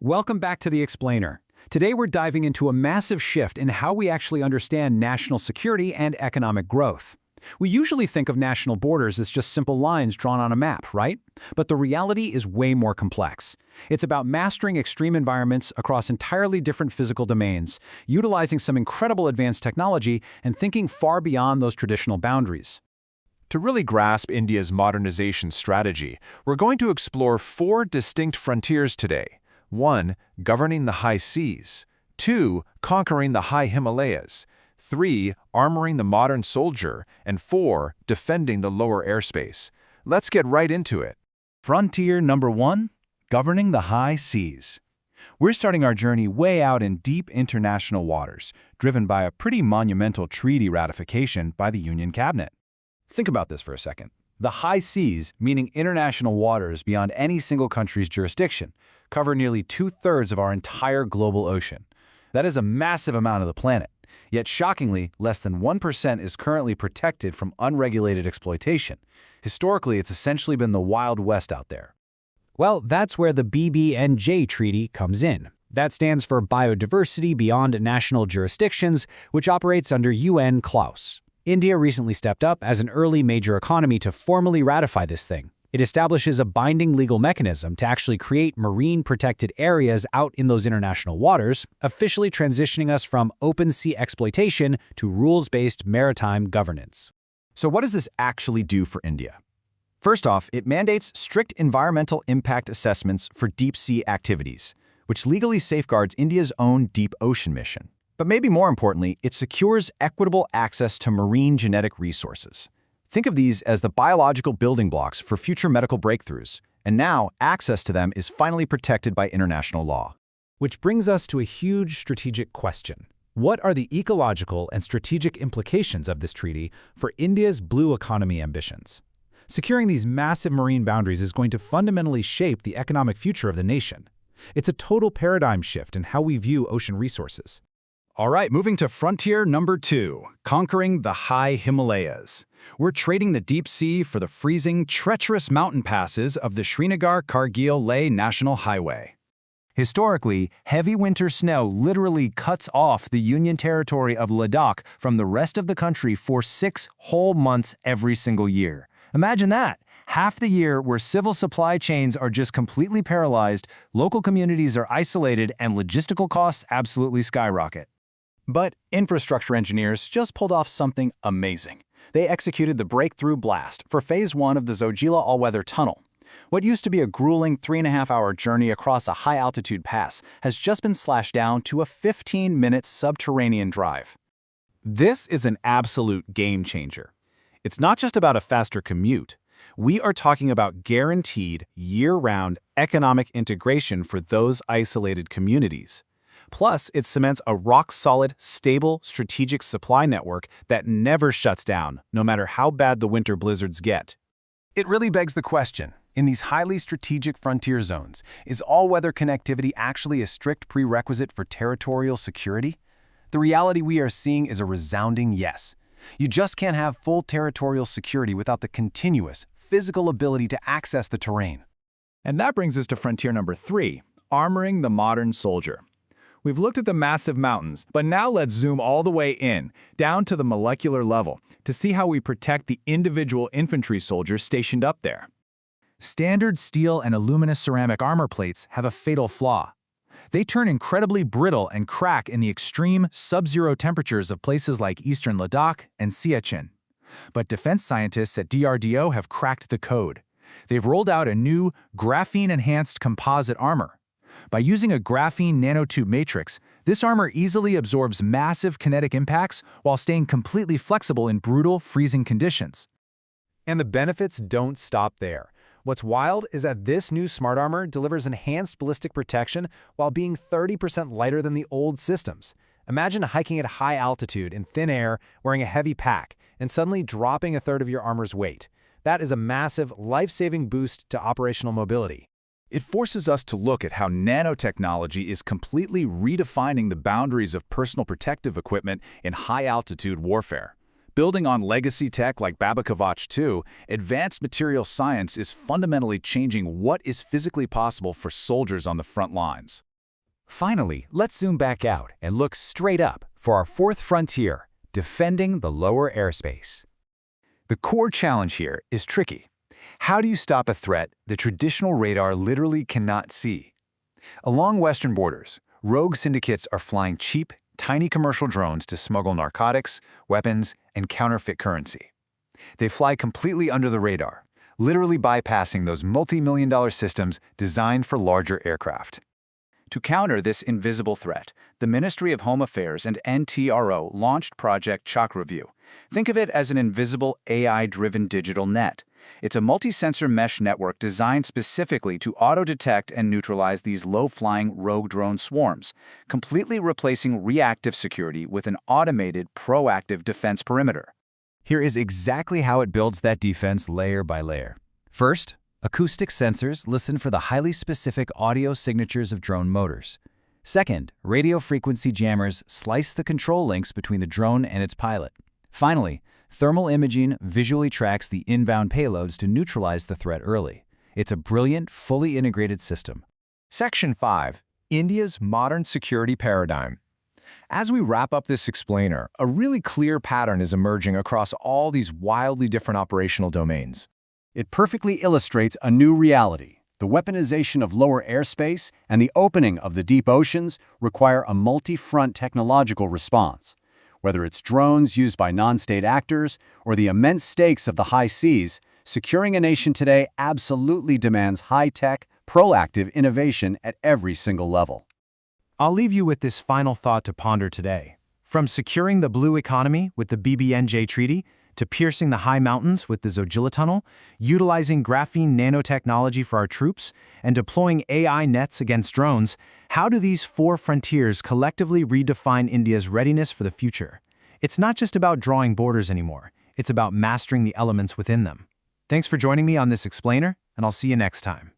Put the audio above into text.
Welcome back to The Explainer. Today we're diving into a massive shift in how we actually understand national security and economic growth. We usually think of national borders as just simple lines drawn on a map, right? But the reality is way more complex. It's about mastering extreme environments across entirely different physical domains, utilizing some incredible advanced technology, and thinking far beyond those traditional boundaries. To really grasp India's modernization strategy, we're going to explore 4 distinct frontiers today. 1. Governing the high seas. 2. Conquering the high Himalayas. 3. Armoring the modern soldier. And 4. Defending the lower airspace. Let's get right into it. Frontier number 1, governing the high seas. We're starting our journey way out in deep international waters, driven by a pretty monumental treaty ratification by the Union Cabinet. Think about this for a second. The high seas, meaning international waters beyond any single country's jurisdiction, cover nearly 2/3 of our entire global ocean. That is a massive amount of the planet. Yet shockingly, less than 1% is currently protected from unregulated exploitation. Historically, it's essentially been the Wild West out there. Well, that's where the BBNJ Treaty comes in. That stands for Biodiversity Beyond National Jurisdictions, which operates under UN Clause. India recently stepped up as an early major economy to formally ratify this thing. It establishes a binding legal mechanism to actually create marine protected areas out in those international waters, officially transitioning us from open sea exploitation to rules-based maritime governance. So what does this actually do for India? First off, it mandates strict environmental impact assessments for deep sea activities, which legally safeguards India's own deep ocean mission. But maybe more importantly, it secures equitable access to marine genetic resources. Think of these as the biological building blocks for future medical breakthroughs, and now access to them is finally protected by international law. Which brings us to a huge strategic question. What are the ecological and strategic implications of this treaty for India's blue economy ambitions? Securing these massive marine boundaries is going to fundamentally shape the economic future of the nation. It's a total paradigm shift in how we view ocean resources. All right, moving to frontier number 2, conquering the high Himalayas. We're trading the deep sea for the freezing, treacherous mountain passes of the Srinagar-Kargil-Leh National Highway. Historically, heavy winter snow literally cuts off the Union territory of Ladakh from the rest of the country for 6 whole months every single year. Imagine that! Half the year where civil supply chains are just completely paralyzed, local communities are isolated, and logistical costs absolutely skyrocket. But infrastructure engineers just pulled off something amazing. They executed the breakthrough blast for Phase 1 of the Zojila all-weather tunnel. What used to be a grueling 3.5-hour journey across a high-altitude pass has just been slashed down to a 15-minute subterranean drive. This is an absolute game-changer. It's not just about a faster commute. We are talking about guaranteed, year-round economic integration for those isolated communities. Plus, it cements a rock-solid, stable, strategic supply network that never shuts down, no matter how bad the winter blizzards get. It really begs the question, in these highly strategic frontier zones, is all-weather connectivity actually a strict prerequisite for territorial security? The reality we are seeing is a resounding yes. You just can't have full territorial security without the continuous, physical ability to access the terrain. And that brings us to frontier number 3, armoring the modern soldier. We've looked at the massive mountains, but now let's zoom all the way in, down to the molecular level, to see how we protect the individual infantry soldiers stationed up there. Standard steel and aluminous ceramic armor plates have a fatal flaw. They turn incredibly brittle and crack in the extreme sub-zero temperatures of places like eastern Ladakh and Siachen. But defense scientists at DRDO have cracked the code. They've rolled out a new graphene-enhanced composite armor. By using a graphene nanotube matrix, this armor easily absorbs massive kinetic impacts while staying completely flexible in brutal, freezing conditions. And the benefits don't stop there. What's wild is that this new smart armor delivers enhanced ballistic protection while being 30% lighter than the old systems. Imagine hiking at high altitude in thin air, wearing a heavy pack, and suddenly dropping 1/3 of your armor's weight. That is a massive, life-saving boost to operational mobility. It forces us to look at how nanotechnology is completely redefining the boundaries of personal protective equipment in high-altitude warfare. Building on legacy tech like Babakavach 2, advanced material science is fundamentally changing what is physically possible for soldiers on the front lines. Finally, let's zoom back out and look straight up for our fourth frontier, defending the lower airspace. The core challenge here is tricky. How do you stop a threat the traditional radar literally cannot see? Along western borders, rogue syndicates are flying cheap, tiny commercial drones to smuggle narcotics, weapons, and counterfeit currency. They fly completely under the radar, literally bypassing those multi-million-dollar systems designed for larger aircraft. To counter this invisible threat, the Ministry of Home Affairs and NTRO launched Project Chakreview. Think of it as an invisible AI-driven digital net. It's a multi-sensor mesh network designed specifically to auto-detect and neutralize these low-flying rogue drone swarms, completely replacing reactive security with an automated, proactive defense perimeter. Here is exactly how it builds that defense layer by layer. First, acoustic sensors listen for the highly specific audio signatures of drone motors. Second, radio frequency jammers slice the control links between the drone and its pilot. Finally, thermal imaging visually tracks the inbound payloads to neutralize the threat early. It's a brilliant, fully integrated system. Section 5. India's Modern Security Paradigm. As we wrap up this explainer, a really clear pattern is emerging across all these wildly different operational domains. It perfectly illustrates a new reality. The weaponization of lower airspace and the opening of the deep oceans require a multi-front technological response. Whether it's drones used by non-state actors or the immense stakes of the high seas, securing a nation today absolutely demands high-tech, proactive innovation at every single level. I'll leave you with this final thought to ponder today. From securing the blue economy with the BBNJ Treaty, to piercing the high mountains with the Zojila Tunnel, utilizing graphene nanotechnology for our troops, and deploying AI nets against drones, how do these four frontiers collectively redefine India's readiness for the future? It's not just about drawing borders anymore, it's about mastering the elements within them. Thanks for joining me on this explainer, and I'll see you next time.